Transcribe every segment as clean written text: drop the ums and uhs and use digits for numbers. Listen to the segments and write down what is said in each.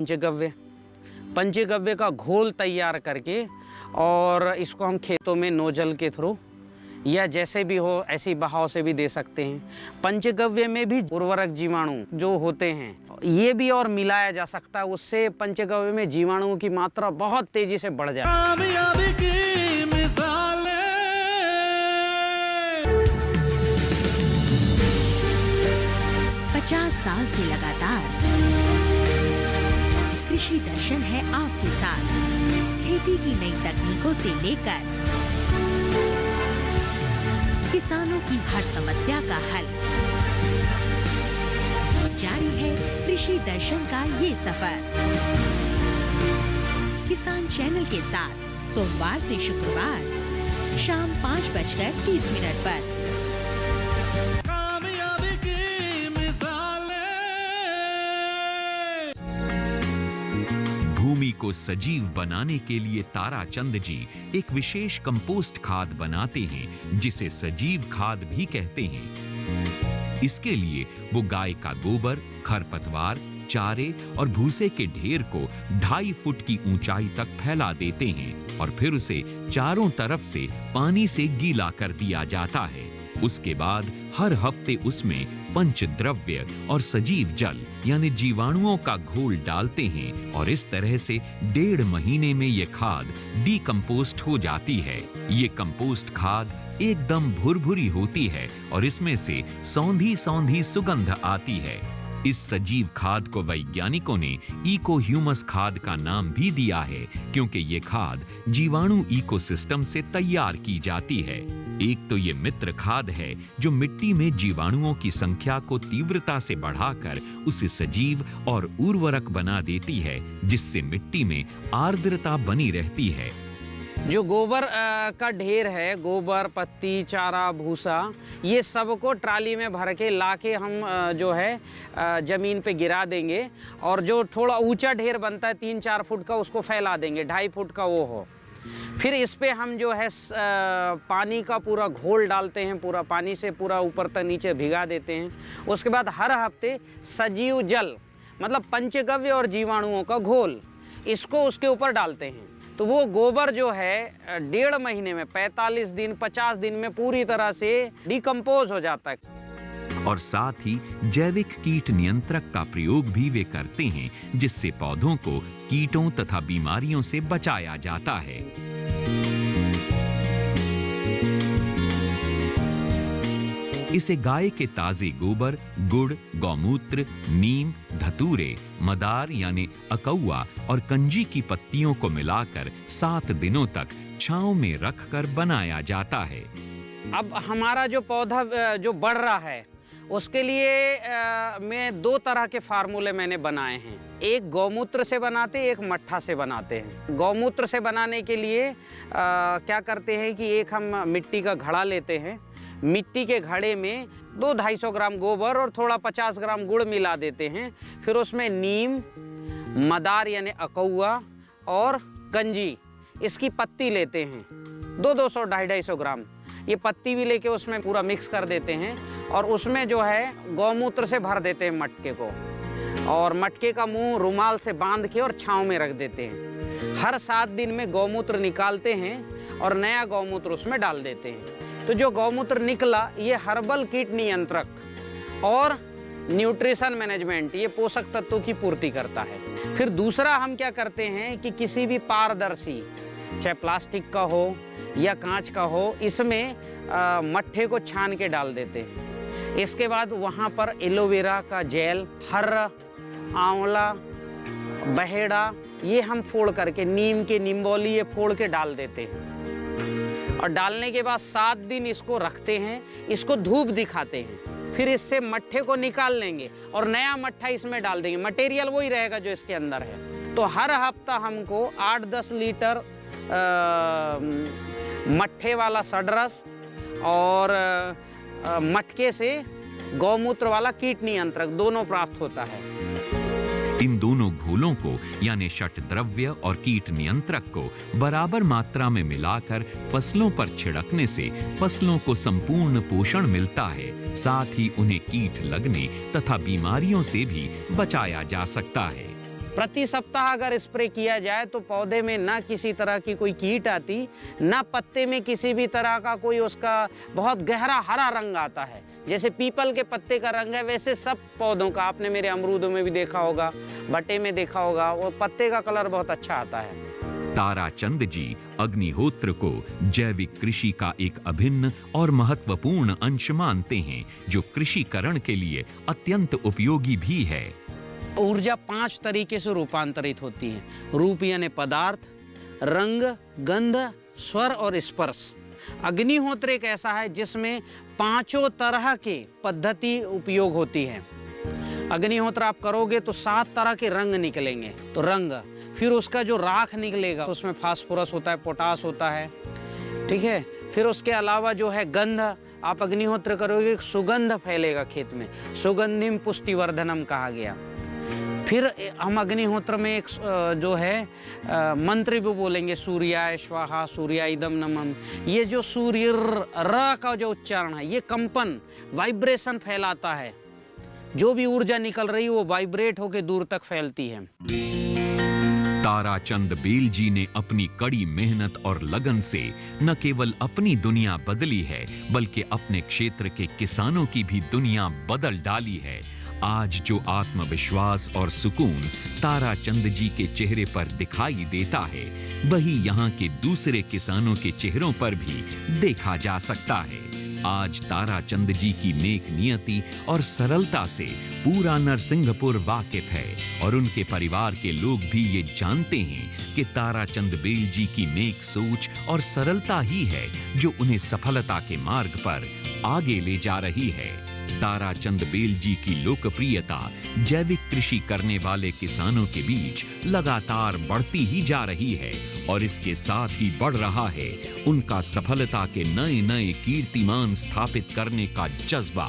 पंचगव्य, पंचगव्य का घोल तैयार करके और इसको हम खेतों में नोजल के थ्रू या जैसे भी हो ऐसी बहाव से भी दे सकते हैं। पंचगव्य में भी उर्वरक जीवाणु जो होते हैं ये भी और मिलाया जा सकता है, उससे पंचगव्य में जीवाणुओं की मात्रा बहुत तेजी से बढ़ जाए। 50 साल से लगातार कृषि दर्शन है आपके साथ। खेती की नई तकनीकों से लेकर किसानों की हर समस्या का हल, जारी है कृषि दर्शन का ये सफर। किसान चैनल के साथ सोमवार से शुक्रवार शाम 5:30 पर। भूमि को सजीव बनाने के लिए ताराचंद जी एक विशेष कंपोस्ट खाद बनाते हैं जिसे सजीव खाद भी कहते हैं। इसके लिए वो गाय का गोबर, खरपतवार, चारे और भूसे के ढेर को 2.5 फुट की ऊंचाई तक फैला देते हैं और फिर उसे चारों तरफ से पानी से गीला कर दिया जाता है। उसके बाद हर हफ्ते उसमें पंचद्रव्य और सजीव जल यानी जीवाणुओं का घोल डालते हैं और इस तरह से 1.5 महीने में ये खाद डीकंपोस्ट हो जाती है। ये कंपोस्ट खाद एकदम भुरभुरी होती है और इसमें से सौंधी सौंधी सुगंध आती है। इस सजीव खाद को वैज्ञानिकों ने इको ह्यूमस खाद का नाम भी दिया है क्योंकि ये खाद जीवाणु इकोसिस्टम से तैयार की जाती है। एक तो ये मित्र खाद है जो मिट्टी में जीवाणुओं की संख्या को तीव्रता से बढ़ाकर उसे सजीव और उर्वरक बना देती है, जिससे मिट्टी में आर्द्रता बनी रहती है। जो गोबर का ढेर है, गोबर, पत्ती, चारा, भूसा, ये सब को ट्राली में भर के लाके हम जो है ज़मीन पे गिरा देंगे और जो थोड़ा ऊंचा ढेर बनता है 3-4 फुट का उसको फैला देंगे, 2.5 फुट का वो हो। फिर इस पे हम जो है पानी का पूरा घोल डालते हैं, पूरा पानी से पूरा ऊपर तक नीचे भिगा देते हैं। उसके बाद हर हफ्ते सजीव जल मतलब पंचगव्य और जीवाणुओं का घोल इसको उसके ऊपर डालते हैं। तो वो गोबर जो है 1.5 महीने में 45 दिन 50 दिन में पूरी तरह से डिकम्पोज हो जाता है। और साथ ही जैविक कीट नियंत्रक का प्रयोग भी वे करते हैं जिससे पौधों को कीटों तथा बीमारियों से बचाया जाता है। इसे गाय के ताजे गोबर, गुड़, गौमूत्र, नीम, धतूरे, मदार यानी अकौआ और कंजी की पत्तियों को मिलाकर 7 दिनों तक छांव में रखकर बनाया जाता है। अब हमारा जो पौधा जो बढ़ रहा है उसके लिए मैं 2 तरह के फार्मूले मैंने बनाए हैं। एक गौमूत्र से बनाते हैं, एक मट्ठा से बनाते हैं। गौमूत्र से बनाने के लिए क्या करते हैं कि एक हम मिट्टी का घड़ा लेते हैं, मिट्टी के घड़े में 200-250 ग्राम गोबर और थोड़ा 50 ग्राम गुड़ मिला देते हैं। फिर उसमें नीम, मदार यानी अकौआ और कंजी इसकी पत्ती लेते हैं 200-250 ग्राम। ये पत्ती भी लेके उसमें पूरा मिक्स कर देते हैं और उसमें जो है गौमूत्र से भर देते हैं मटके को और मटके का मुंह रुमाल से बांध के और छांव में रख देते हैं। हर 7 दिन में गौमूत्र निकालते हैं और नया गौमूत्र उसमें डाल देते हैं। तो जो गौमूत्र निकला ये हर्बल कीट नियंत्रक और न्यूट्रिशन मैनेजमेंट, ये पोषक तत्वों की पूर्ति करता है। फिर दूसरा हम क्या करते हैं कि किसी भी पारदर्शी, चाहे प्लास्टिक का हो या कांच का हो, इसमें मट्ठे को छान के डाल देते हैं। इसके बाद वहाँ पर एलोवेरा का जेल, हर्रा, आंवला, बहेड़ा ये हम फोड़ करके, नीम के निम्बोली ये फोड़ के डाल देते हैं और डालने के बाद 7 दिन इसको रखते हैं, इसको धूप दिखाते हैं। फिर इससे मट्ठे को निकाल लेंगे और नया मट्ठा इसमें डाल देंगे। मटेरियल वही रहेगा जो इसके अंदर है। तो हर हफ्ता हमको 8-10 लीटर मट्ठे वाला सडरस और मटके से गौमूत्र वाला कीट नियंत्रक दोनों प्राप्त होता है। इन दोनों घोलों को यानी षटद्रव्य और कीट नियंत्रक को बराबर मात्रा में मिलाकर फसलों पर छिड़कने से फसलों को संपूर्ण पोषण मिलता है, साथ ही उन्हें कीट लगने तथा बीमारियों से भी बचाया जा सकता है। प्रति सप्ताह अगर स्प्रे किया जाए तो पौधे में ना किसी तरह की कोई कीट आती, ना पत्ते में किसी भी तरह का कोई उसका बहुत गहरा हरा रंग आता है। जैसे पीपल के पत्ते का रंग है, वैसे सब पौधों का, आपने मेरे अमरूदों में भी देखा होगा, भट्टे में देखा होगा, वो पत्ते का कलर बहुत अच्छा आता है। ताराचंद जी अग्निहोत्र को जैविक कृषि का एक अभिन्न और महत्वपूर्ण अंश मानते हैं, जो कृषिकरण के लिए अत्यंत उपयोगी भी है। ऊर्जा 5 तरीके से रूपांतरित होती है। रूप यानी पदार्थ, रंग, गंध, स्वर और स्पर्श। अग्निहोत्र एक ऐसा है जिसमें 5 तरह के पद्धति उपयोग होती है। अग्निहोत्र आप करोगे तो 7 तरह के रंग निकलेंगे। तो रंग, फिर उसका जो राख निकलेगा तो उसमें फास्फोरस होता है, पोटास होता है, ठीक है। फिर उसके अलावा जो है गंध, आप अग्निहोत्र करोगे सुगंध फैलेगा खेत में, सुगंधिम पुष्टिवर्धनम कहा गया। फिर हम अग्निहोत्र में एक जो है मंत्र भी बोलेंगे, सूर्याय स्वाहा सूर्याइदम नमः। ये जो सूर्य र का जो उच्चारण है, ये कंपन, वाइब्रेशन फैलाता है। जो भी ऊर्जा निकल रही है वो वाइब्रेट होकर दूर तक फैलती है। ताराचंद बेल जी ने अपनी कड़ी मेहनत और लगन से न केवल अपनी दुनिया बदली है, बल्कि अपने क्षेत्र के किसानों की भी दुनिया बदल डाली है। आज जो आत्मविश्वास और सुकून ताराचंद जी के चेहरे पर दिखाई देता है, वही यहाँ के दूसरे किसानों के चेहरों पर भी देखा जा सकता है। आज ताराचंद जी की नेक नियति और सरलता से पूरा नरसिंहपुर वाकिफ है और उनके परिवार के लोग भी ये जानते हैं कि ताराचंद बेल जी की नेक सोच और सरलता ही है जो उन्हें सफलता के मार्ग पर आगे ले जा रही है। ताराचंद बेल जी की लोकप्रियता जैविक कृषि करने वाले किसानों के बीच लगातार बढ़ती ही जा रही है और इसके साथ ही बढ़ रहा है उनका सफलता के नए नए कीर्तिमान स्थापित करने का जज्बा।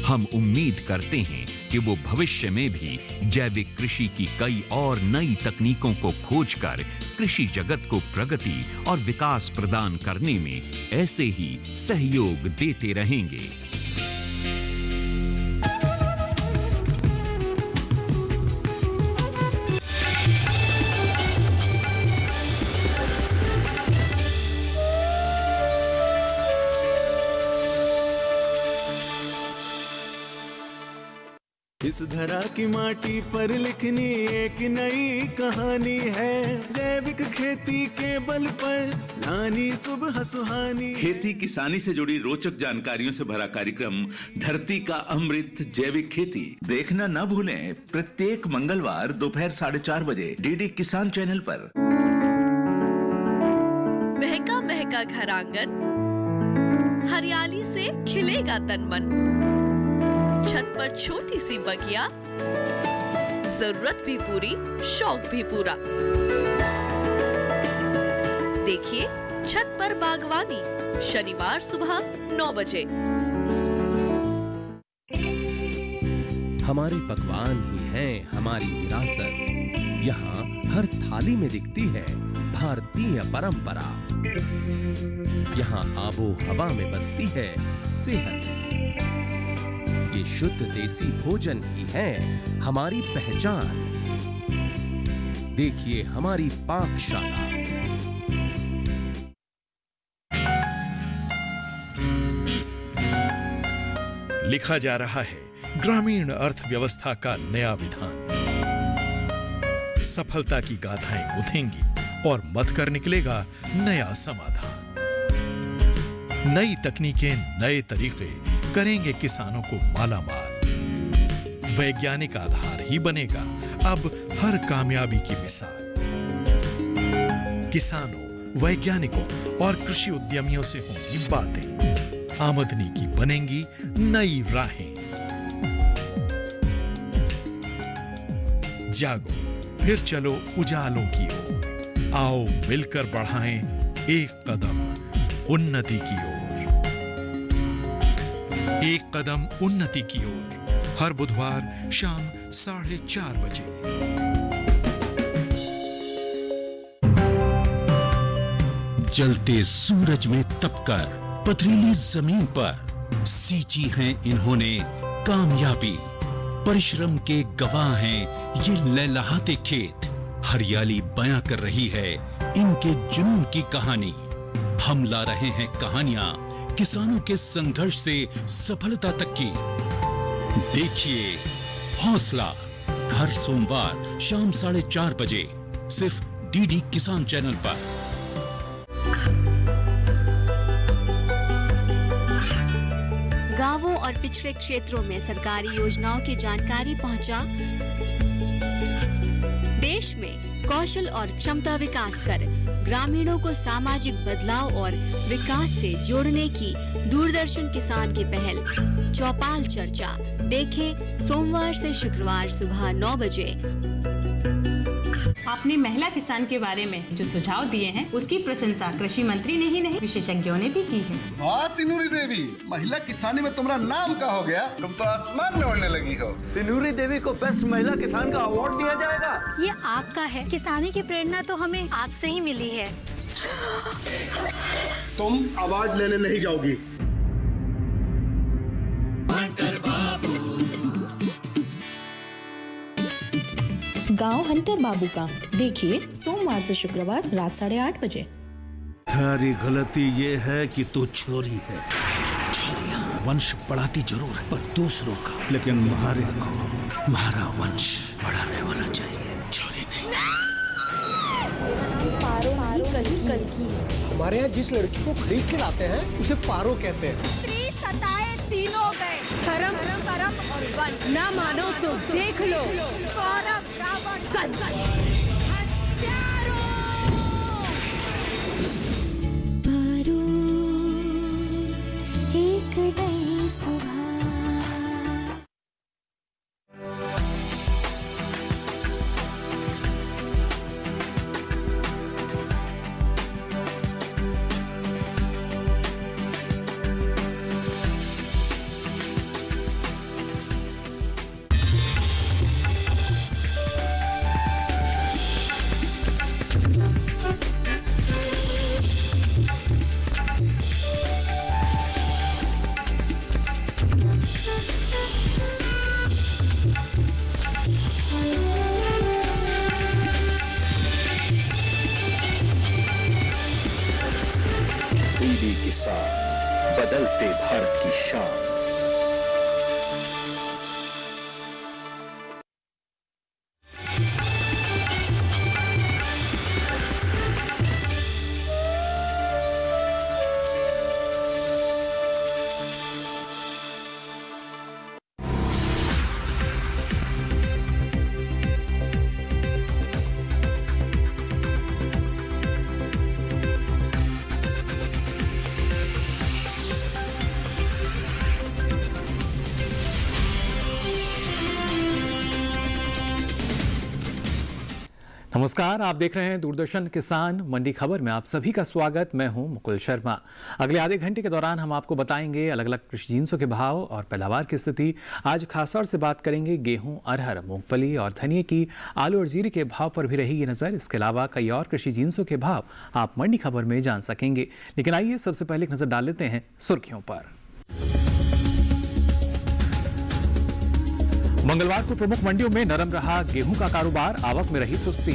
हम उम्मीद करते हैं कि वो भविष्य में भी जैविक कृषि की कई और नई तकनीकों को खोजकर कृषि जगत को प्रगति और विकास प्रदान करने में ऐसे ही सहयोग देते रहेंगे। इस धरा की माटी पर लिखनी एक नई कहानी है, जैविक खेती के बल पर लानी सुबह सुहानी। खेती किसानी से जुड़ी रोचक जानकारियों से भरा कार्यक्रम धरती का अमृत जैविक खेती देखना न भूलें। प्रत्येक मंगलवार दोपहर 4:30 बजे डीडी किसान चैनल पर। महका महका घर आंगन, हरियाली से खिलेगा तन मन। छत पर छोटी सी बगिया, जरूरत भी पूरी, शौक भी पूरा। देखिए छत पर बागवानी, शनिवार सुबह 9 बजे। हमारे पकवान ही हैं हमारी विरासत। यहाँ हर थाली में दिखती है भारतीय परंपरा। यहाँ आबो हवा में बसती है सेहत। ये शुद्ध देसी भोजन ही है हमारी पहचान। देखिए हमारी पाकशाला। लिखा जा रहा है ग्रामीण अर्थव्यवस्था का नया विधान। सफलता की गाथाएं गुथेंगी और मत कर निकलेगा नया समाधान। नई तकनीकें, नए तरीके करेंगे किसानों को मालामाल। वैज्ञानिक आधार ही बनेगा अब हर कामयाबी की मिसाल। किसानों, वैज्ञानिकों और कृषि उद्यमियों से होंगी बातें। आमदनी की बनेंगी नई राहें। जागो, फिर चलो उजालों की ओर। आओ मिलकर बढ़ाएं एक कदम उन्नति की ओर। एक कदम उन्नति की ओर, हर बुधवार शाम 4:30 बजे। जलते सूरज में तपकर पथरीली जमीन पर सींची है इन्होंने कामयाबी। परिश्रम के गवाह हैं ये लहलहाते खेत। हरियाली बयां कर रही है इनके जुनून की कहानी। हम ला रहे हैं कहानियां किसानों के संघर्ष से सफलता तक की। देखिए हौसला, हर सोमवार शाम 4:30 बजे सिर्फ डीडी किसान चैनल पर। गांवों और पिछड़े क्षेत्रों में सरकारी योजनाओं की जानकारी पहुंचा। देश में कौशल और क्षमता विकास कर ग्रामीणों को सामाजिक बदलाव और विकास से जोड़ने की दूरदर्शन किसान की पहल चौपाल चर्चा देखें सोमवार से शुक्रवार सुबह 9 बजे। आपने महिला किसान के बारे में जो सुझाव दिए हैं उसकी प्रशंसा कृषि मंत्री ने ही नहीं विशेषज्ञों ने भी की है। वाह सिनूरी देवी, महिला किसानी में तुम्हारा नाम का हो गया, तुम तो आसमान में उड़ने लगी हो। सिनूरी देवी को बेस्ट महिला किसान का अवार्ड दिया जाएगा। ये आपका है। किसानी की प्रेरणा तो हमें आपसे ही मिली है। तुम आवाज लेने नहीं जाओगी। गांव हंटर बाबू का देखिए सोमवार से शुक्रवार रात 8:30 बजे। तुम्हारी गलती ये है कि तू छोरी है। छोरियां वंश बढ़ाती जरूर है पर दूसरों का, लेकिन हमारे को हमारा वंश बढ़ाने वाला चाहिए, छोरी नहीं। पारो कल की हमारे यहाँ जिस लड़की को खरीद के लाते हैं उसे पारो कहते हैं। स्त्री सताए तीनों गए, धर्म कर्म और वन। न मानो तो देख लो, कौरव रावण कंस। पारो एक नई सुबह। डीडी किसान, बदलते भारत की शान। नमस्कार, आप देख रहे हैं दूरदर्शन किसान मंडी खबर में आप सभी का स्वागत। मैं हूं मुकुल शर्मा। अगले आधे घंटे के दौरान हम आपको बताएंगे अलग अलग कृषि जिन्सों के भाव और पैदावार की स्थिति। आज खासतौर से बात करेंगे गेहूं, अरहर, मूंगफली और धनिये की, आलू और जीरे के भाव पर भी रहेगी नजर। इसके अलावा कई और कृषि जिन्सों के भाव आप मंडी खबर में जान सकेंगे। लेकिन आइए सबसे पहले एक नजर डाल लेते हैं सुर्खियों पर। मंगलवार को प्रमुख मंडियों में नरम रहा गेहूं का कारोबार, आवक में रही सुस्ती।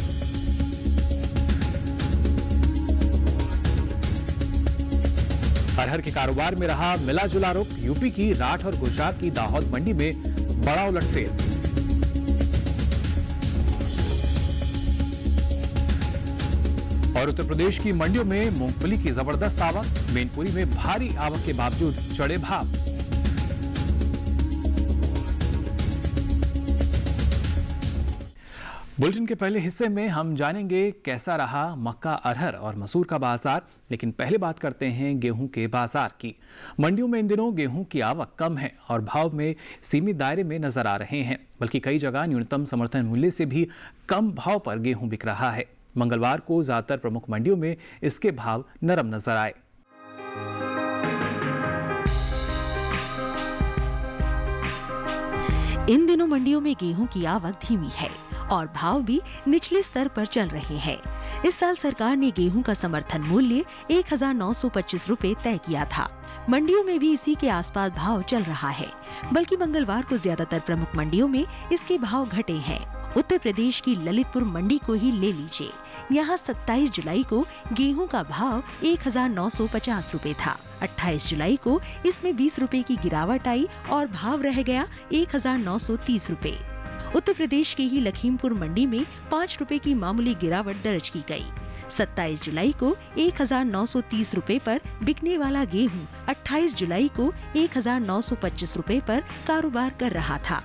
अरहर के कारोबार में रहा मिला जुला रुख, यूपी की राठ और गुजरात की दाहोद मंडी में बड़ा उलटफेर। और उत्तर प्रदेश की मंडियों में मूंगफली की जबरदस्त आवक, मैनपुरी में भारी आवक के बावजूद चढ़े भाव। बुलेटिन के पहले हिस्से में हम जानेंगे कैसा रहा मक्का, अरहर और मसूर का बाजार। लेकिन पहले बात करते हैं गेहूं के बाजार की। मंडियों में इन दिनों गेहूं की आवक कम है और भाव में सीमित दायरे में नजर आ रहे हैं, बल्कि कई जगह न्यूनतम समर्थन मूल्य से भी कम भाव पर गेहूं बिक रहा है। मंगलवार को ज्यादातर प्रमुख मंडियों में इसके भाव नरम नजर आए। इन दिनों मंडियों में गेहूं की आवक धीमी है और भाव भी निचले स्तर पर चल रहे हैं। इस साल सरकार ने गेहूं का समर्थन मूल्य 1925 रुपए तय किया था। मंडियों में भी इसी के आसपास भाव चल रहा है, बल्कि मंगलवार को ज्यादातर प्रमुख मंडियों में इसके भाव घटे हैं। उत्तर प्रदेश की ललितपुर मंडी को ही ले लीजिए, यहाँ 27 जुलाई को गेहूं का भाव 1950 रुपए था। 28 जुलाई को इसमें 20 रुपए की गिरावट आई और भाव रह गया 1930 रुपए। उत्तर प्रदेश के ही लखीमपुर मंडी में 5 रुपए की मामूली गिरावट दर्ज की गई। 27 जुलाई को 1930 रुपए पर बिकने वाला गेहूं 28 जुलाई को 1925 रुपए पर कारोबार कर रहा था।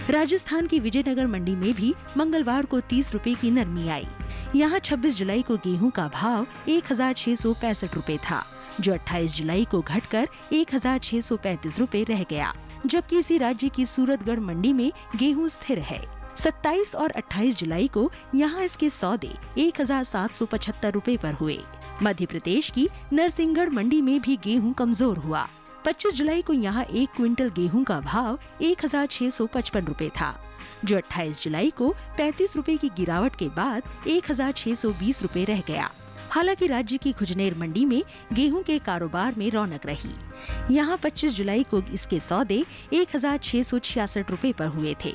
राजस्थान की विजयनगर मंडी में भी मंगलवार को 30 रुपए की नरमी आई। यहाँ 26 जुलाई को गेहूं का भाव 1665 रुपए था, जो 28 जुलाई को घटकर 1635 रुपए रह गया। जबकि इसी राज्य की सूरतगढ़ मंडी में गेहूं स्थिर है। 27 और 28 जुलाई को यहाँ इसके सौदे 1775 रुपए पर हुए। मध्य प्रदेश की नरसिंहगढ़ मंडी में भी गेहूं कमजोर हुआ। 25 जुलाई को यहाँ 1 क्विंटल गेहूं का भाव 1655 रुपए था, जो 28 जुलाई को 35 रुपए की गिरावट के बाद 1620 रुपए रह गया। हालांकि राज्य की खुजनेर मंडी में गेहूं के कारोबार में रौनक रही। यहाँ 25 जुलाई को इसके सौदे 1666 रुपए पर हुए थे।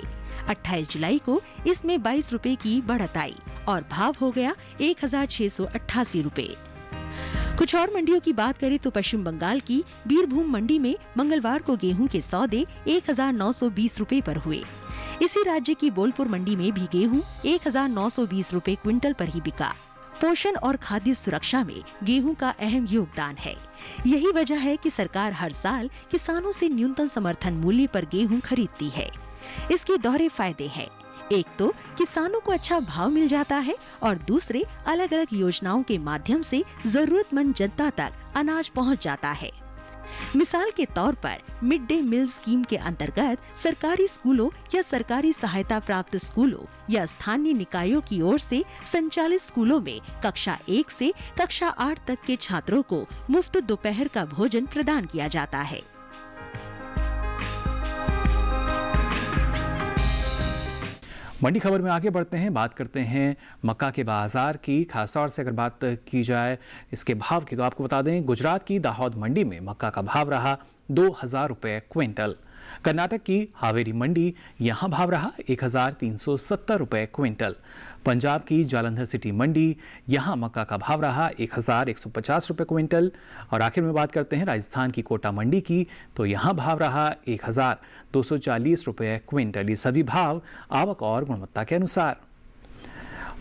28 जुलाई को इसमें 22 रुपए की बढ़त आई और भाव हो गया 1688 रुपए। कुछ और मंडियों की बात करें तो पश्चिम बंगाल की बीरभूम मंडी में मंगलवार को गेहूं के सौदे 1920 रुपए पर हुए। इसी राज्य की बोलपुर मंडी में भी गेहूं 1920 रुपए क्विंटल पर ही बिका। पोषण और खाद्य सुरक्षा में गेहूं का अहम योगदान है। यही वजह है कि सरकार हर साल किसानों से न्यूनतम समर्थन मूल्य पर गेहूं खरीदती है। इसके दोहरे फायदे हैं। एक तो किसानों को अच्छा भाव मिल जाता है और दूसरे अलग अलग योजनाओं के माध्यम से जरूरतमंद जनता तक अनाज पहुंच जाता है। मिसाल के तौर पर मिड डे मील स्कीम के अंतर्गत सरकारी स्कूलों या सरकारी सहायता प्राप्त स्कूलों या स्थानीय निकायों की ओर से संचालित स्कूलों में कक्षा 1 से कक्षा 8 तक के छात्रों को मुफ्त दोपहर का भोजन प्रदान किया जाता है। मंडी खबर में आगे बढ़ते हैं, बात करते हैं मक्का के बाजार की। खासतौर से अगर बात की जाए इसके भाव की तो आपको बता दें गुजरात की दाहोद मंडी में मक्का का भाव रहा 2000 रुपए क्विंटल। कर्नाटक की हावेरी मंडी यहाँ भाव रहा 1370 रुपए क्विंटल। पंजाब की जालंधर सिटी मंडी यहाँ मक्का का भाव रहा 1150 रुपए क्विंटल। और आखिर में बात करते हैं राजस्थान की कोटा मंडी की, तो यहाँ भाव रहा 1240 रुपए क्विंटल। ये सभी भाव आवक और गुणवत्ता के अनुसार।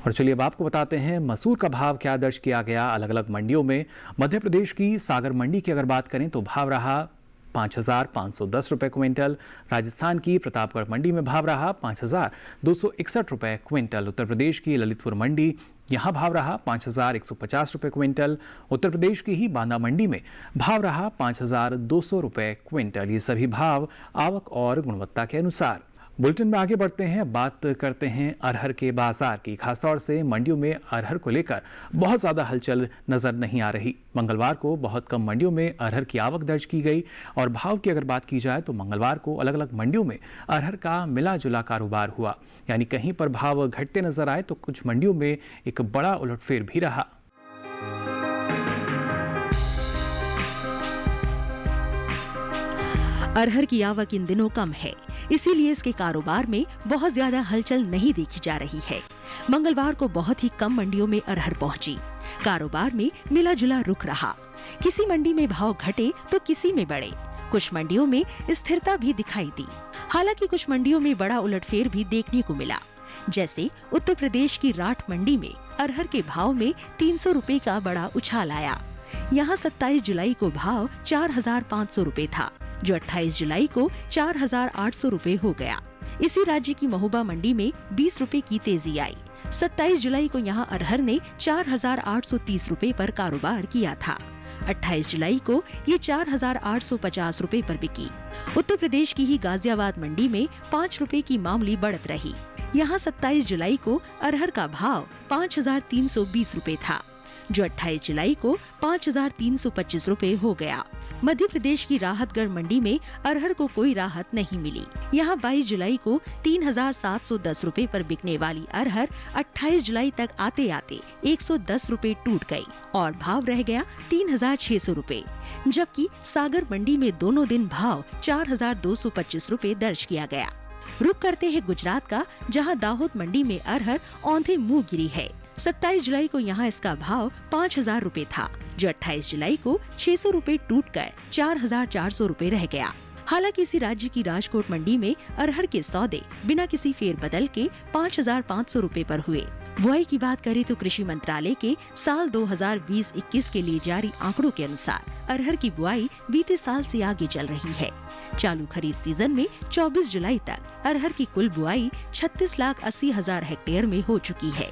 और चलिए अब आपको बताते हैं मसूर का भाव क्या दर्ज किया गया अलग अलग मंडियों में। मध्य प्रदेश की सागर मंडी की अगर बात करें तो भाव रहा 5510 रुपए क्विंटल। राजस्थान की प्रतापगढ़ मंडी में भाव रहा 5261 रुपए क्विंटल। उत्तर प्रदेश की ललितपुर मंडी यहाँ भाव रहा 5150 रुपए क्विंटल। उत्तर प्रदेश की ही बांदा मंडी में भाव रहा 5200 रुपए क्विंटल। ये सभी भाव आवक और गुणवत्ता के अनुसार। बुलेटिन में आगे बढ़ते हैं, बात करते हैं अरहर के बाजार की। खासतौर से मंडियों में अरहर को लेकर बहुत ज़्यादा हलचल नज़र नहीं आ रही। मंगलवार को बहुत कम मंडियों में अरहर की आवक दर्ज की गई और भाव की अगर बात की जाए तो मंगलवार को अलग अलग मंडियों में अरहर का मिला जुला कारोबार हुआ। यानी कहीं पर भाव घटते नजर आए तो कुछ मंडियों में एक बड़ा उलटफेर भी रहा। अरहर की आवक इन दिनों कम है, इसीलिए इसके कारोबार में बहुत ज्यादा हलचल नहीं देखी जा रही है। मंगलवार को बहुत ही कम मंडियों में अरहर पहुंची। कारोबार में मिला जुला रुख रहा। किसी मंडी में भाव घटे तो किसी में बढ़े। कुछ मंडियों में स्थिरता भी दिखाई दी। हालांकि कुछ मंडियों में बड़ा उलटफेर भी देखने को मिला। जैसे उत्तर प्रदेश की राठ मंडी में अरहर के भाव में 300 रुपए का बड़ा उछाल आया। यहाँ 27 जुलाई को भाव 4500 रुपए था, जो 28 जुलाई को 4800 रुपए हो गया। इसी राज्य की महोबा मंडी में 20 रुपए की तेजी आई। 27 जुलाई को यहाँ अरहर ने 4830 रुपए पर कारोबार किया था। 28 जुलाई को ये 4850 रुपए पर बिकी। उत्तर प्रदेश की ही गाजियाबाद मंडी में 5 रुपए की मामूली बढ़त रही। यहाँ 27 जुलाई को अरहर का भाव 5320 रुपए था, जो 28 जुलाई को 5,325 रुपए हो गया। मध्य प्रदेश की राहतगढ़ मंडी में अरहर को कोई राहत नहीं मिली। यहाँ 22 जुलाई को 3,710 रुपए पर बिकने वाली अरहर 28 जुलाई तक आते आते 110 रुपए टूट गई और भाव रह गया 3,600 रुपए, जबकि सागर मंडी में दोनों दिन भाव 4,225 रुपए दर्ज किया गया। रुक करते हैं गुजरात का, जहां दाहोद मंडी में अरहर औंधे मुंह गिरी है। 27 जुलाई को यहां इसका भाव 5,000 रुपए था, जो 28 जुलाई को 600 रुपए टूट कर 4,400 रुपए रह गया। हालांकि इसी राज्य की राजकोट मंडी में अरहर के सौदे बिना किसी फेरबदल के 5,500 रुपए पर हुए। बुआई की बात करें तो कृषि मंत्रालय के साल 2020-21 के लिए जारी आंकड़ों के अनुसार अरहर की बुआई बीते साल से आगे चल रही है। चालू खरीफ सीजन में 24 जुलाई तक अरहर की कुल बुआई 36,80,000 हेक्टेयर में हो चुकी है,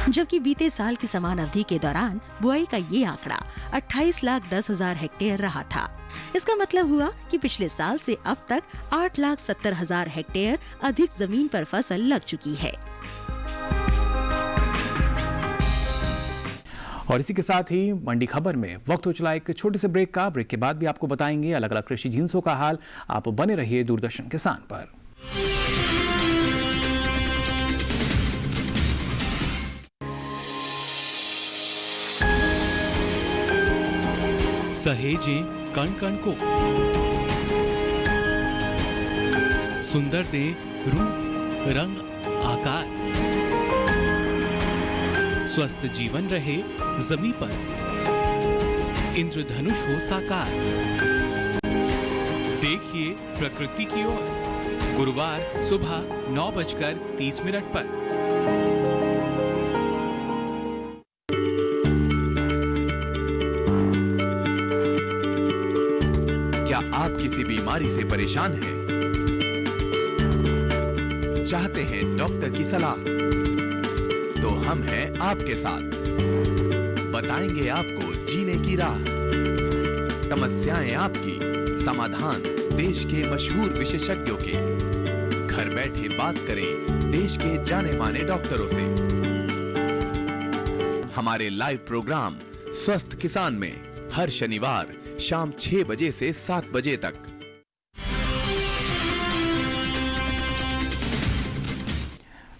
जबकि बीते साल की समान अवधि के दौरान बुआई का ये आंकड़ा 28,10,000 हेक्टेयर रहा था। इसका मतलब हुआ कि पिछले साल से अब तक 8,70,000 हेक्टेयर अधिक जमीन पर फसल लग चुकी है। और इसी के साथ ही मंडी खबर में वक्त हो चला एक छोटे से ब्रेक का। ब्रेक के बाद भी आपको बताएंगे अलग अलग कृषि जिन्सों का हाल। आप बने रहिए दूरदर्शन किसान पर। सहेजे कण कण को, सुंदर दे रूप रंग आकार, स्वस्थ जीवन रहे जमी पर, इंद्रधनुष हो साकार। देखिए प्रकृति की ओर, गुरुवार सुबह 9:30 पर। क्या आप किसी बीमारी से परेशान हैं? चाहते हैं डॉक्टर की सलाह? तो हम हैं आपके साथ, बताएंगे आपको जीने की राह। समस्याएं आपकी, समाधान देश के मशहूर विशेषज्ञों के। घर बैठे बात करें देश के जाने माने डॉक्टरों से। हमारे लाइव प्रोग्राम स्वस्थ किसान में हर शनिवार शाम 6 बजे से 7 बजे तक।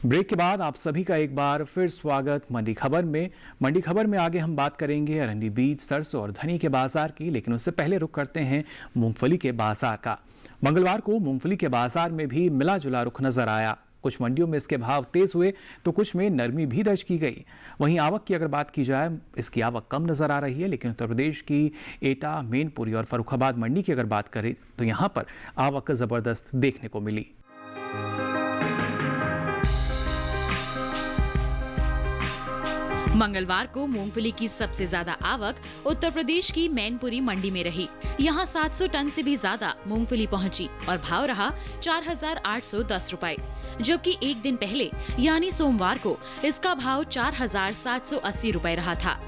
ब्रेक के बाद आप सभी का एक बार फिर स्वागत मंडी खबर में। मंडी खबर में आगे हम बात करेंगे अरंडी बीज, सरसों और धनी के बाजार की, लेकिन उससे पहले रुख करते हैं मूंगफली के बाजार का। मंगलवार को मूंगफली के बाजार में भी मिला जुला रुख नजर आया। कुछ मंडियों में इसके भाव तेज हुए तो कुछ में नरमी भी दर्ज की गई। वहीं आवक की अगर बात की जाए, इसकी आवक कम नजर आ रही है, लेकिन उत्तर प्रदेश की एटा, मैनपुरी और फर्रुखाबाद मंडी की अगर बात करें तो यहाँ पर आवक जबरदस्त देखने को मिली। मंगलवार को मूंगफली की सबसे ज्यादा आवक उत्तर प्रदेश की मैनपुरी मंडी में रही। यहाँ 700 टन से भी ज्यादा मूंगफली पहुँची और भाव रहा 4,810 रुपए, जबकि एक दिन पहले यानी सोमवार को इसका भाव 4,780 रुपए रहा था।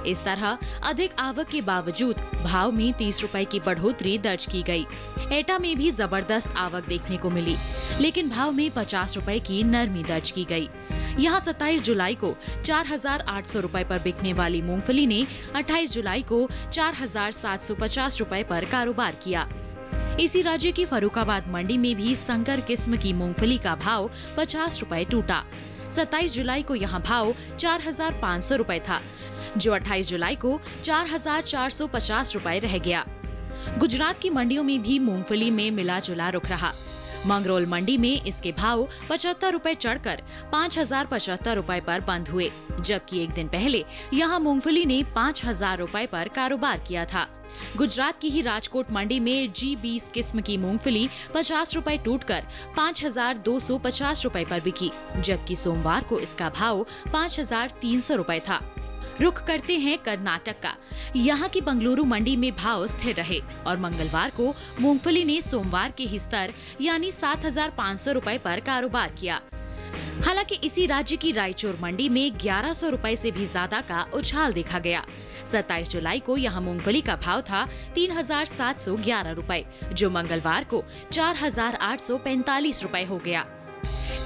इस तरह अधिक आवक के बावजूद भाव में 30 रुपए की बढ़ोतरी दर्ज की गई। एटा में भी जबरदस्त आवक देखने को मिली, लेकिन भाव में 50 रुपए की नरमी दर्ज की गई। यहाँ 27 जुलाई को 4,800 रुपए पर बिकने वाली मूंगफली ने 28 जुलाई को 4,750 रुपए पर कारोबार किया। इसी राज्य की फर्रुखाबाद मंडी में भी संकर किस्म की मूंगफली का भाव 50 रुपए टूटा। 27 जुलाई को यहाँ भाव 4,500 रुपए था, जो 28 जुलाई को 4,450 रुपए रह गया। गुजरात की मंडियों में भी मूंगफली में मिला जुला रुख रहा। मंगरोल मंडी में इसके भाव 75 रुपए चढ़कर 5,075 रुपए पर बंद हुए, जबकि एक दिन पहले यहाँ मूंगफली ने 5,000 रुपए पर कारोबार किया था। गुजरात की ही राजकोट मंडी में G20 किस्म की मूंगफली 50 रुपए टूटकर 5,250 रुपए पर बिकी, जबकि सोमवार को इसका भाव 5,300 रुपए था। रुख करते हैं कर्नाटक का। यहाँ की बंगलुरु मंडी में भाव स्थिर रहे और मंगलवार को मूंगफली ने सोमवार के ही स्तर यानी 7,500 रुपए पर कारोबार किया। हालांकि इसी राज्य की रायचूर मंडी में 1,100 रुपए से भी ज्यादा का उछाल देखा गया। 27 जुलाई को यहाँ मूंगफली का भाव था 3,711 रुपए, जो मंगलवार को 4,845 रुपए हो गया।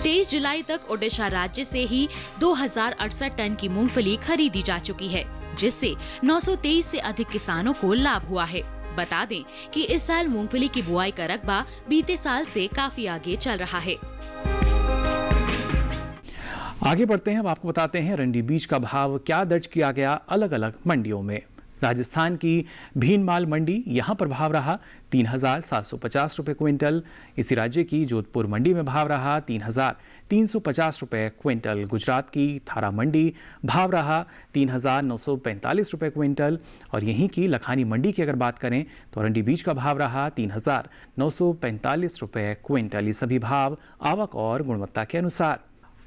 23 जुलाई तक ओडिशा राज्य से ही 2,068 टन की मूंगफली खरीदी जा चुकी है, जिससे 923 से अधिक किसानों को लाभ हुआ है। बता दें कि इस साल मूंगफली की बुआई का रकबा बीते साल से काफी आगे चल रहा है। आगे बढ़ते हैं, अब आपको बताते हैं रंडी बीज का भाव क्या दर्ज किया गया अलग अलग मंडियों में। राजस्थान की भीनमाल मंडी यहां पर भाव रहा 3,750 रुपए क्विंटल। इसी राज्य की जोधपुर मंडी में भाव रहा 3,350 रुपए क्विंटल। गुजरात की थारा मंडी भाव रहा 3,945 रुपए क्विंटल। और यहीं की लखानी मंडी की अगर बात करें तो रंडी बीज का भाव रहा 3,945 रुपए क्विंटल। ये सभी भाव आवक और गुणवत्ता के अनुसार।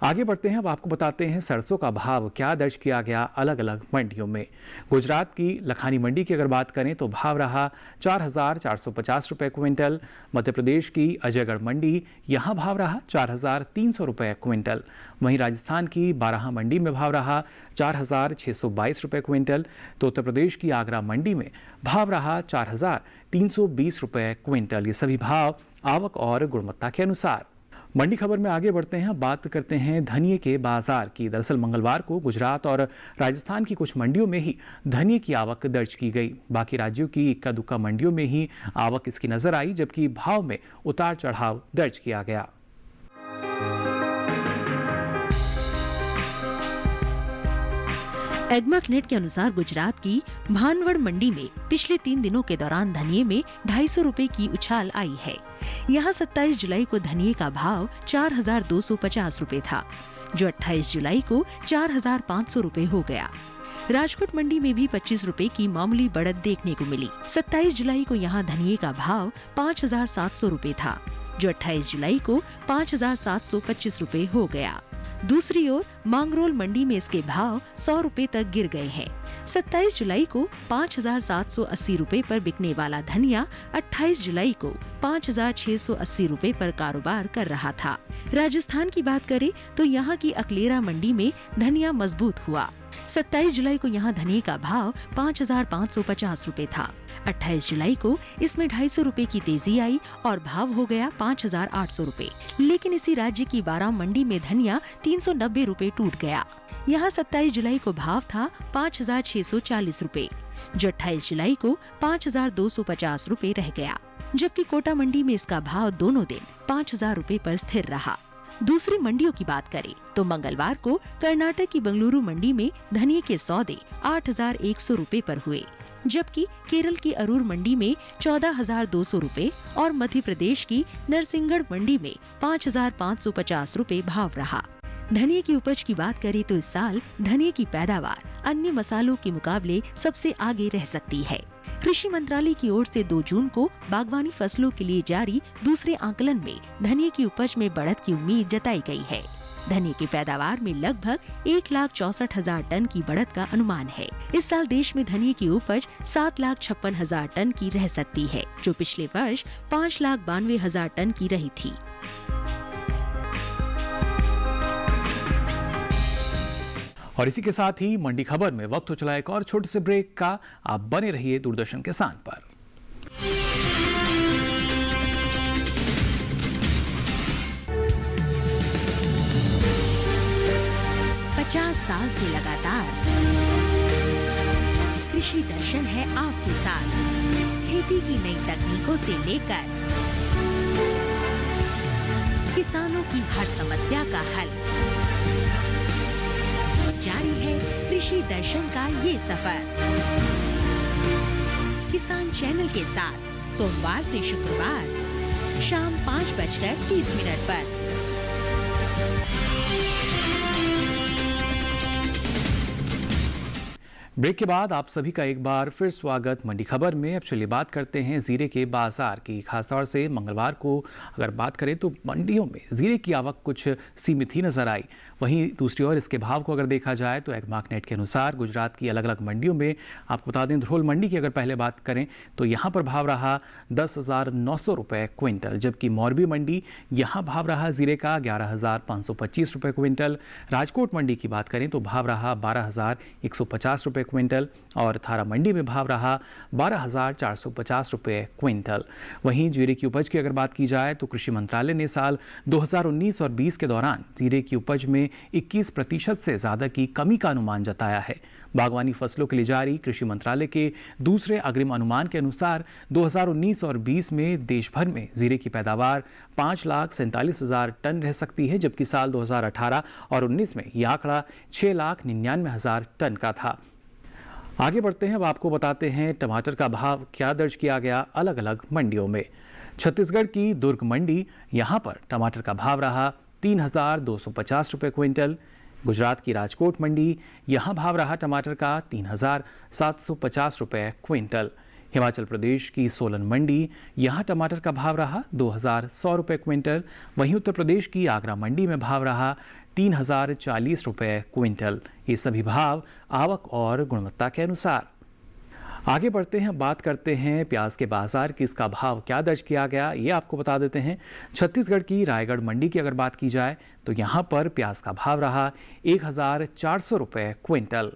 आगे बढ़ते हैं, अब आपको बताते हैं सरसों का भाव क्या दर्ज किया गया अलग अलग मंडियों में। गुजरात की लखानी मंडी की अगर बात करें तो भाव रहा 4,450 रुपए क्विंटल। मध्य प्रदेश की अजयगढ़ मंडी यहां भाव रहा 4,300 रुपए क्विंटल। वहीं राजस्थान की बाराहा मंडी में भाव रहा 4,622 रुपए क्विंटल। तो उत्तर प्रदेश की आगरा मंडी में भाव रहा 4,320 रुपए क्विंटल। ये सभी भाव आवक और गुणवत्ता के अनुसार। मंडी खबर में आगे बढ़ते हैं, बात करते हैं धनिये के बाजार की। दरअसल मंगलवार को गुजरात और राजस्थान की कुछ मंडियों में ही धनिये की आवक दर्ज की गई। बाकी राज्यों की इक्का दुक्का मंडियों में ही आवक इसकी नजर आई, जबकि भाव में उतार चढ़ाव दर्ज किया गया। एग्माकनेट के अनुसार गुजरात की भानवड़ मंडी में पिछले 3 दिनों के दौरान धनिये में 250 रुपए की उछाल आई है। यहाँ 27 जुलाई को धनिये का भाव 4,250 रुपए था, जो 28 जुलाई को 4,500 रुपए हो गया। राजकोट मंडी में भी 25 रुपए की मामूली बढ़त देखने को मिली। 27 जुलाई को यहाँ धनिये का भाव 5,700 रुपए था, जो 28 जुलाई को 5,725 रुपए हो गया। दूसरी ओर मांगरोल मंडी में इसके भाव 100 रुपए तक गिर गए हैं। 27 जुलाई को 5,780 रुपए पर बिकने वाला धनिया 28 जुलाई को 5,680 रुपए पर कारोबार कर रहा था। राजस्थान की बात करें तो यहाँ की अकलेरा मंडी में धनिया मजबूत हुआ। 27 जुलाई को यहाँ धनिये का भाव 5,550 रुपए था। 28 जुलाई को इसमें 250 रुपए की तेजी आई और भाव हो गया 5,800 रुपए। लेकिन इसी राज्य की बारां मंडी में धनिया 390 रुपए टूट गया। यहाँ 27 जुलाई को भाव था 5,640 रुपए, जो 28 जुलाई को 5,250 रुपए रह गया। जबकि कोटा मंडी में इसका भाव दोनों दिन 5,000 रुपए पर स्थिर रहा। दूसरी मंडियों की बात करें तो मंगलवार को कर्नाटक की बंगलुरु मंडी में धनिये के सौदे 8,100 रुपए पर हुए, जबकि केरल की अरूर मंडी में 14,200 रुपए और मध्य प्रदेश की नरसिंहगढ़ मंडी में 5,550 रुपए भाव रहा। धनिये की उपज की बात करें तो इस साल धनिये की पैदावार अन्य मसालों के मुकाबले सबसे आगे रह सकती है। कृषि मंत्रालय की ओर से 2 जून को बागवानी फसलों के लिए जारी दूसरे आकलन में धनिये की उपज में बढ़त की उम्मीद जताई गई है। धनिये की पैदावार में लगभग 1,64,000 टन की बढ़त का अनुमान है। इस साल देश में धनिये की उपज 7,56,000 टन की रह सकती है, जो पिछले वर्ष 5,92,000 टन की रही थी। और इसी के साथ ही मंडी खबर में वक्त हो चला एक और छोटे से ब्रेक का। आप बने रहिए दूरदर्शन किसान पर। 50 साल से लगातार कृषि दर्शन है आपके साथ। खेती की नई तकनीकों से लेकर किसानों की हर समस्या का हल, जारी है कृषि दर्शन का ये सफर। किसान चैनल के साथ सोमवार से शुक्रवार शाम 5:30 पर। ब्रेक के बाद आप सभी का एक बार फिर स्वागत मंडी खबर में। अब चलिए बात करते हैं जीरे के बाजार की। खासतौर से मंगलवार को अगर बात करें तो मंडियों में जीरे की आवक कुछ सीमित ही नजर आई। वहीं दूसरी ओर इसके भाव को अगर देखा जाए तो एग्माकनेट के अनुसार गुजरात की अलग अलग मंडियों में आपको बता दें, धरोल मंडी की अगर पहले बात करें तो यहाँ पर भाव रहा 10,900 रुपये क्विंटल, जबकि मोरबी मंडी यहाँ भाव रहा जीरे का 11,525 रुपये क्विंटल। राजकोट मंडी की बात करें तो भाव रहा 12,150 रुपये क्विंटल और थारा मंडी में भाव रहा 12,450 रुपये क्विंटल। वहीं जीरे की उपज की अगर बात की जाए तो कृषि मंत्रालय ने साल 2019 और 20 के दौरान जीरे की उपज में में 21% से ज़्यादा की कमी का अनुमान जताया है। बागवानी फसलों के लिए जारी कृषि मंत्रालय के दूसरे अग्रिम अनुमान के अनुसार 2019 और 20 में देश भर में जीरे की पैदावार 5,47,000 टन रह सकती है, जबकि साल 2018 और 19 में यह आंकड़ा 6,99,000 टन का था। आगे बढ़ते हैं, अब आपको बताते हैं टमाटर का भाव क्या दर्ज किया गया अलग अलग मंडियों में। छत्तीसगढ़ की दुर्ग मंडी, यहाँ पर टमाटर का भाव रहा 3,250 रुपये क्विंटल। गुजरात की राजकोट मंडी, यहाँ भाव रहा टमाटर का 3,750 रुपये क्विंटल। हिमाचल प्रदेश की सोलन मंडी, यहाँ टमाटर का भाव रहा 2,100 रुपये क्विंटल। वहीं उत्तर प्रदेश की आगरा मंडी में भाव रहा 3,040 रुपये क्विंटल। ये सभी भाव आवक और गुणवत्ता के अनुसार। आगे बढ़ते हैं, बात करते हैं प्याज के बाजार की, इसका भाव क्या दर्ज किया गया ये आपको बता देते हैं। छत्तीसगढ़ की रायगढ़ मंडी की अगर बात की जाए तो यहाँ पर प्याज का भाव रहा 1,400 रुपये क्विंटल।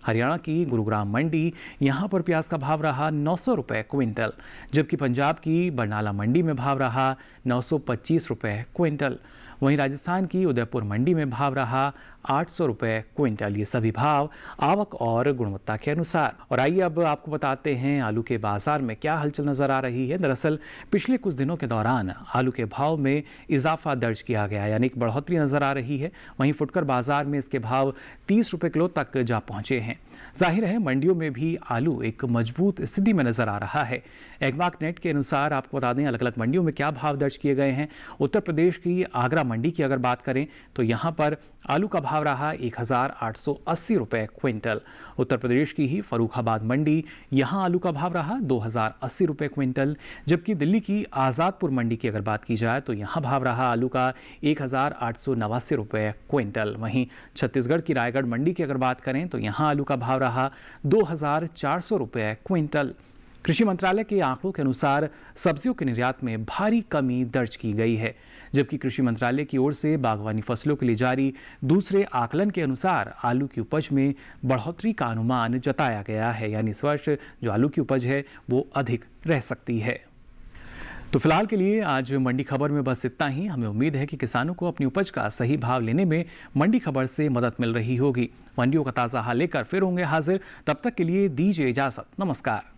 हरियाणा की गुरुग्राम मंडी, यहाँ पर प्याज का भाव रहा 900 रुपये क्विंटल, जबकि पंजाब की बरनाला मंडी में भाव रहा 925 रुपये क्विंटल। वहीं राजस्थान की उदयपुर मंडी में भाव रहा 800 रुपये क्विंटल। ये सभी भाव आवक और गुणवत्ता के अनुसार। और आइए अब आपको बताते हैं आलू के बाजार में क्या हलचल नजर आ रही है। दरअसल पिछले कुछ दिनों के दौरान आलू के भाव में इजाफा दर्ज किया गया, यानी एक बढ़ोतरी नजर आ रही है। वहीं फुटकर बाजार में इसके भाव 30 रुपये किलो तक जा पहुंचे हैं। जाहिर है मंडियों में भी आलू एक मजबूत स्थिति में नजर आ रहा है। एग्मार्कनेट के अनुसार आपको बता दें अलग अलग मंडियों में क्या भाव दर्ज किए गए हैं। उत्तर प्रदेश की आगरा मंडी की अगर बात करें तो यहाँ पर आलू का भाव रहा 1,880 रुपये क्विंटल। उत्तर प्रदेश की ही फर्रुखाबाद मंडी, यहाँ आलू का भाव रहा 2,080 रुपये क्विंटल, जबकि दिल्ली की आज़ादपुर मंडी की अगर बात की जाए तो यहाँ भाव रहा आलू का 1,889 रुपये क्विंटल। वहीं छत्तीसगढ़ की रायगढ़ मंडी की अगर बात करें तो यहाँ आलू का भाव रहा 2,400 रुपये क्विंटल। कृषि मंत्रालय के आंकड़ों के अनुसार सब्जियों के निर्यात में भारी कमी दर्ज की गई है, जबकि कृषि मंत्रालय की ओर से बागवानी फसलों के लिए जारी दूसरे आकलन के अनुसार आलू की उपज में बढ़ोतरी का अनुमान जताया गया है, यानी इस वर्ष जो आलू की उपज है वो अधिक रह सकती है। तो फिलहाल के लिए आज मंडी खबर में बस इतना ही। हमें उम्मीद है कि किसानों को अपनी उपज का सही भाव लेने में मंडी खबर से मदद मिल रही होगी। मंडियों का ताज़ा हाल लेकर फिर होंगे हाजिर, तब तक के लिए दीजिए इजाज़त। नमस्कार।